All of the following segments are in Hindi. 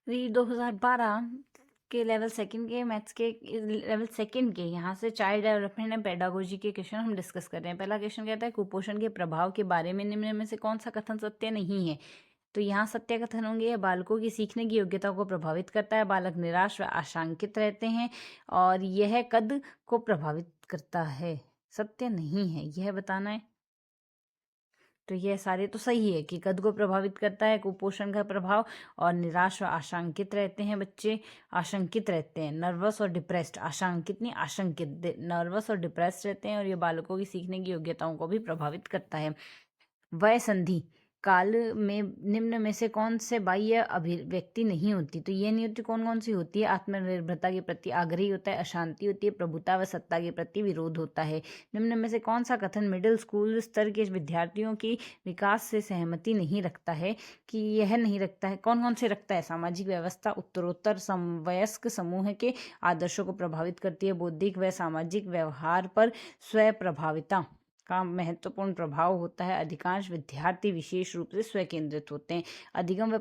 री 2012 के लेवल सेकंड के मैथ्स के लेवल सेकंड के यहाँ से चाइल्ड डेवलपमेंट एंड पेडागोजी के क्वेश्चन हम डिस्कस कर रहे हैं। पहला क्वेश्चन कहता है कुपोषण के प्रभाव के बारे में निम्न में से कौन सा कथन सत्य नहीं है। तो यहाँ सत्य कथन होंगे, यह बालकों की सीखने की योग्यता को प्रभावित करता है, बालक निराश व आशंकित रहते हैं, और यह कद को प्रभावित करता है। सत्य नहीं है, यह बताना है। तो यह सारे तो सही है कि कद को प्रभावित करता है कुपोषण का प्रभाव, और निराश व आशंकित रहते हैं बच्चे, आशंकित रहते हैं, नर्वस और डिप्रेस्ड, आशंकित नहीं आशंकित, नर्वस और डिप्रेस्ड रहते हैं, और ये बालकों की सीखने की योग्यताओं को भी प्रभावित करता है। वय संधि काल में निम्न में से कौन से बाह्य अभिव्यक्ति नहीं होती। तो ये नहीं होती, कौन कौन सी होती है। आत्मनिर्भरता के प्रति आग्रही होता है, अशांति होती है, प्रभुता व सत्ता के प्रति विरोध होता है। निम्न में से कौन सा कथन मिडिल स्कूल स्तर के विद्यार्थियों की विकास से सहमति नहीं रखता है, कि यह नहीं रखता है। कौन कौन से रखता है। सामाजिक व्यवस्था उत्तरोत्तर समवयस्क समूह के आदर्शों को प्रभावित करती है, बौद्धिक व सामाजिक व्यवहार पर स्वयं प्रभाविता का महत्वपूर्ण प्रभाव होता है, अधिकांश विद्यार्थी विशेष रूप से स्व केंद्रित होते हैं, अधिगम व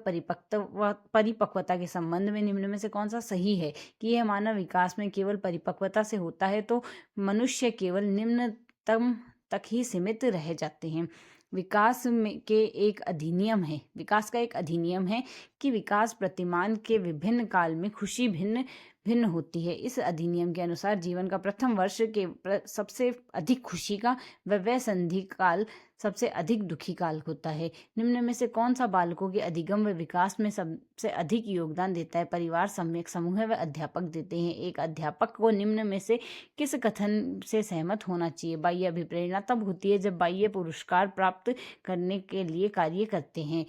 परिपक्वता के संबंध में निम्न में से कौन सा सही है, कि यह मानव विकास में केवल परिपक्वता से होता है, तो मनुष्य केवल निम्नतम तक ही सीमित रह जाते हैं। विकास में के एक अधिनियम है, विकास का एक अधिनियम है कि विकास प्रतिमान के विभिन्न काल में खुशी भिन्न भिन्न होती है। इस अधिनियम के अनुसार जीवन का प्रथम वर्ष के सबसे अधिक खुशी का व वह संधि काल सबसे अधिक दुखी काल होता है। निम्न में से कौन सा बालकों के अधिगम व विकास में सबसे अधिक योगदान देता है। परिवार, सम्यक समूह व अध्यापक देते हैं। एक अध्यापक को निम्न में से किस कथन से सहमत होना चाहिए। बाह्य अभिप्रेरणा तब होती है जब बाह्य पुरस्कार प्राप्त करने के लिए कार्य करते हैं।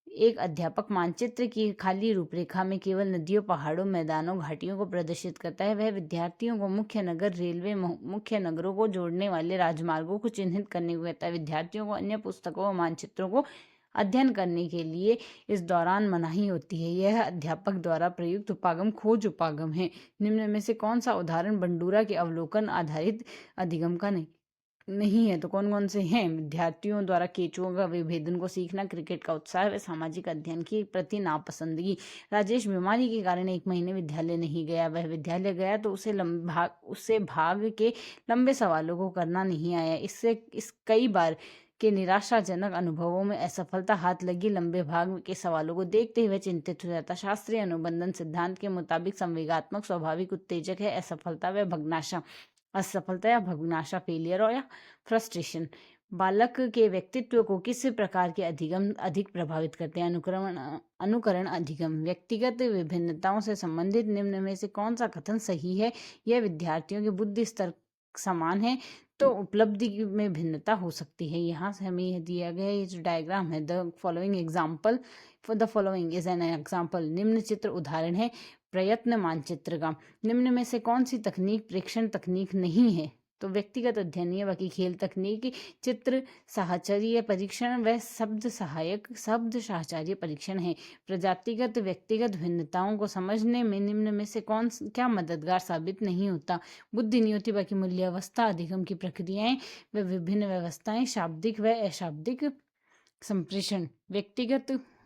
एक अध्यापक मानचित्र की खाली रूपरेखा में केवल नदियों, पहाड़ों, मैदानों, घाटियों को प्रदर्शित करता है। वह विद्यार्थियों को मुख्य नगर, रेलवे, मुख्य नगरों को जोड़ने वाले राजमार्गों को चिन्हित करने को कहता है। विद्यार्थियों को अन्य पुस्तकों व मानचित्रों को अध्ययन करने के लिए इस दौरान मनाही होती है। यह अध्यापक द्वारा प्रयुक्त उपागम खोज उपागम है। निम्न में से कौन सा उदाहरण बंडूरा के अवलोकन आधारित अधिगम का नहीं है। तो कौन कौन से हैं। विद्यार्थियों द्वारा केंचुओं का विभेदन को सीखना, क्रिकेट का उत्साह व सामाजिक अध्ययन की प्रति नापसंदगी। राजेश बीमारी के कारण 1 महीने विद्यालय नहीं गया। वह विद्यालय गया तो उससे भाग के लंबे सवालों को करना नहीं आया। इस कई बार के निराशाजनक अनुभवों में असफलता हाथ लगी। लंबे भाग के सवालों को देखते हुए चिंतित हो जाता। शास्त्रीय अनुबंधन सिद्धांत के मुताबिक संवेगात्मक स्वाभाविक उत्तेजक है असफलता व भग्नाशा। असफलता या भग्नाशा, फेलियर और या फ्रस्ट्रेशन। बालक के व्यक्तित्व को किस प्रकार के अधिगम अधिक प्रभावित करते हैं। अनुकरण अधिगम। व्यक्तिगत विभिन्नताओं से संबंधित निम्न में से कौन सा कथन सही है। यह विद्यार्थियों के बुद्धि स्तर समान है तो उपलब्धि में भिन्नता हो सकती है। यहाँ से हमें यह दिया गया ये जो डायग्राम है, the following is an example. निम्न चित्र उदाहरण है प्रयत्न मानचित्र का। निम्न में से कौन सी तकनीक प्रेक्षण तकनीक नहीं है। तो व्यक्तिगत अध्ययन है, बाकी खेल तकनीक, चित्र साहचर्य परीक्षण व शब्द साहचर्य परीक्षण है। प्रजातिगत व्यक्तिगत भिन्नताओं को समझने में निम्न में से क्या मददगार साबित नहीं होता। बुद्धि नहीं होती, बाकी मूल्यावस्था, अधिगम की प्रक्रियाएं व विभिन्न व्यवस्थाएं, शाब्दिक व अशाब्दिक संप्रेषण।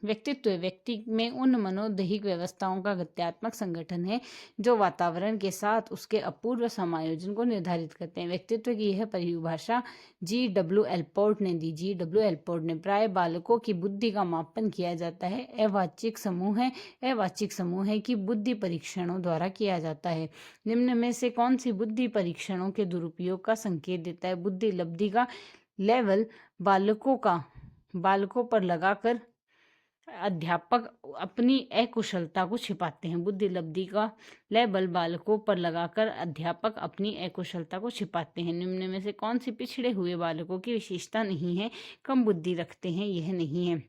व्यक्तित्व व्यक्ति में उन मनोदैहिक व्यवस्थाओं का गत्यात्मक संगठन है जो वातावरण के साथ उसके अपूर्व समायोजन को निर्धारित करते हैं। व्यक्तित्व की यह परिभाषा G.W. एल्पोर्ट ने दी। G.W. एल्पोर्ट ने प्राय बालकों की बुद्धि का मापन किया जाता है अवाचिक समूह है कि बुद्धि परीक्षणों द्वारा किया जाता है। निम्न में से कौन सी बुद्धि परीक्षणों के दुरुपयोग का संकेत देता है। बुद्धि लब्धि का लेवल बालकों पर लगाकर अध्यापक अपनी अकुशलता को छिपाते हैं। बुद्धि लब्धि का लेबल बालकों पर लगाकर अध्यापक अपनी अकुशलता को छिपाते हैं। निम्न में से कौन सी पिछड़े हुए बालकों की विशेषता नहीं है, कम बुद्धि रखते हैं, यह नहीं है।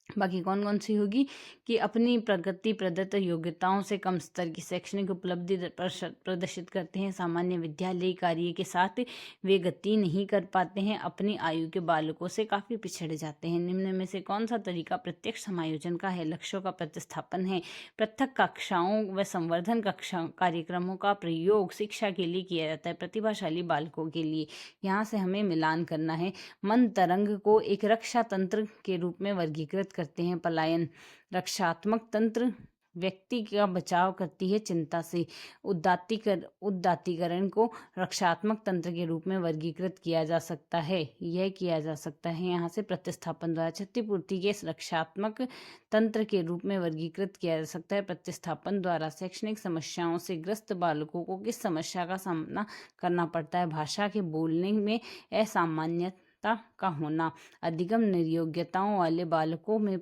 बाकी कौन कौन सी होगी कि अपनी प्रगति प्रदत्त योग्यताओं से कम स्तर की शैक्षणिक उपलब्धि प्रदर्शित करते हैं। सामान्य विद्यालयी कार्य के साथ वे गति नहीं कर पाते हैं, अपनी आयु के बालकों से काफ़ी पिछड़ जाते हैं। निम्न में से कौन सा तरीका प्रत्यक्ष समायोजन का है। लक्ष्यों का प्रतिस्थापन है। पृथक कक्षाओं व संवर्धन कक्षा कार्यक्रमों का प्रयोग शिक्षा के लिए किया जाता है, प्रतिभाशाली बालकों के लिए। यहाँ से हमें मिलान करना है। मन तरंग को एक रक्षा तंत्र के रूप में वर्गीकृत करते हैं। पलायन रक्षात्मक तंत्र व्यक्ति का बचाव करती है चिंता से। उदात्तीकरण को रक्षात्मक तंत्र के रूप में वर्गीकृत किया जा सकता है। यहाँ से प्रतिस्थापन द्वारा क्षतिपूर्ति के रक्षात्मक तंत्र के रूप में वर्गीकृत किया जा सकता है। प्रतिस्थापन द्वारा शैक्षणिक समस्याओं से ग्रस्त बालकों को किस समस्या का सामना करना पड़ता है? भाषा के बोलने में असामान्यता का होना, अधिगम निर्योग्यताओं वाले बालकों में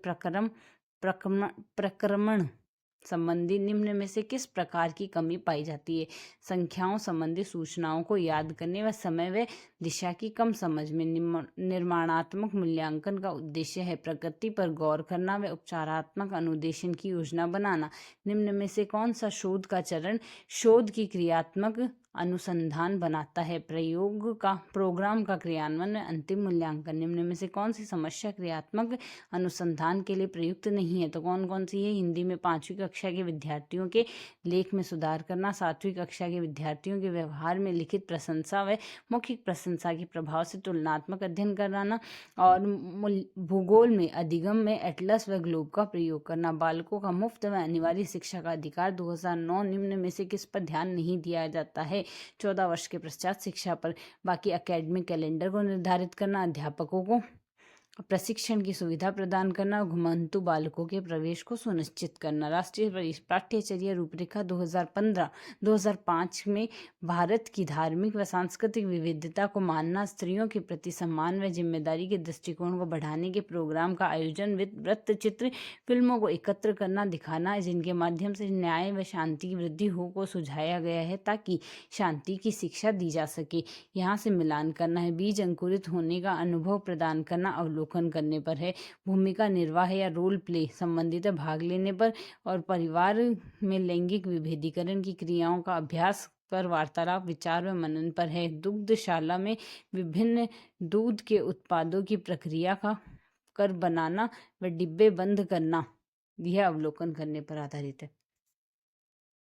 प्रक्रमण संबंधी निम्न में से किस प्रकार की कमी पाई जाती है? संख्याओं संबंधी सूचनाओं को याद करने व समय व दिशा की कम समझ में। निर्माणात्मक मूल्यांकन का उद्देश्य है प्रकृति पर गौर करना व उपचारात्मक अनुदेशन की योजना बनाना। निम्न में से कौन सा शोध का चरण शोध की क्रियात्मक अनुसंधान बनाता है? प्रोग्राम का क्रियान्वयन व अंतिम मूल्यांकन। निम्न में से कौन सी समस्या क्रियात्मक अनुसंधान के लिए प्रयुक्त नहीं है? तो कौन कौन सी है? हिंदी में 5वीं कक्षा के विद्यार्थियों के लेख में सुधार करना, 7वीं कक्षा के विद्यार्थियों के व्यवहार में लिखित प्रशंसा व मौखिक प्रशंसा के प्रभाव से तुलनात्मक अध्ययन कराना, और भूगोल में अधिगम में एटलस व ग्लोब का प्रयोग करना। बालकों का मुफ्त व अनिवार्य शिक्षा का अधिकार 2009। निम्न में से किस पर ध्यान नहीं दिया जाता है? 14 वर्ष के पश्चात शिक्षा पर। बाकी एकेडमिक कैलेंडर को निर्धारित करना, अध्यापकों को प्रशिक्षण की सुविधा प्रदान करना, घुमंतु बालकों के प्रवेश को सुनिश्चित करना। राष्ट्रीय पाठ्यचर्या रूपरेखा 2015-2005 में भारत की धार्मिक व सांस्कृतिक विविधता को मानना, स्त्रियों के प्रति सम्मान व जिम्मेदारी के दृष्टिकोण को बढ़ाने के प्रोग्राम का आयोजन, वृत्तचित्र फिल्मों को एकत्र करना, दिखाना, जिनके माध्यम से न्याय व शांति की वृद्धि हो को सुझाया गया है ताकि शांति की शिक्षा दी जा सके। यहाँ से मिलान करना है। बीज अंकुरित होने का अनुभव प्रदान करना अवलोकन करने पर है। भूमिका निर्वाह या रोल प्ले संबंधित भाग लेने पर, और परिवार में लैंगिक विभेदीकरण की क्रियाओं का अभ्यास पर वार्तालाप, विचार व मनन पर है। दुग्धशाला में विभिन्न दूध के उत्पादों की प्रक्रिया का कर बनाना व डिब्बे बंद करना, यह अवलोकन करने पर आधारित है।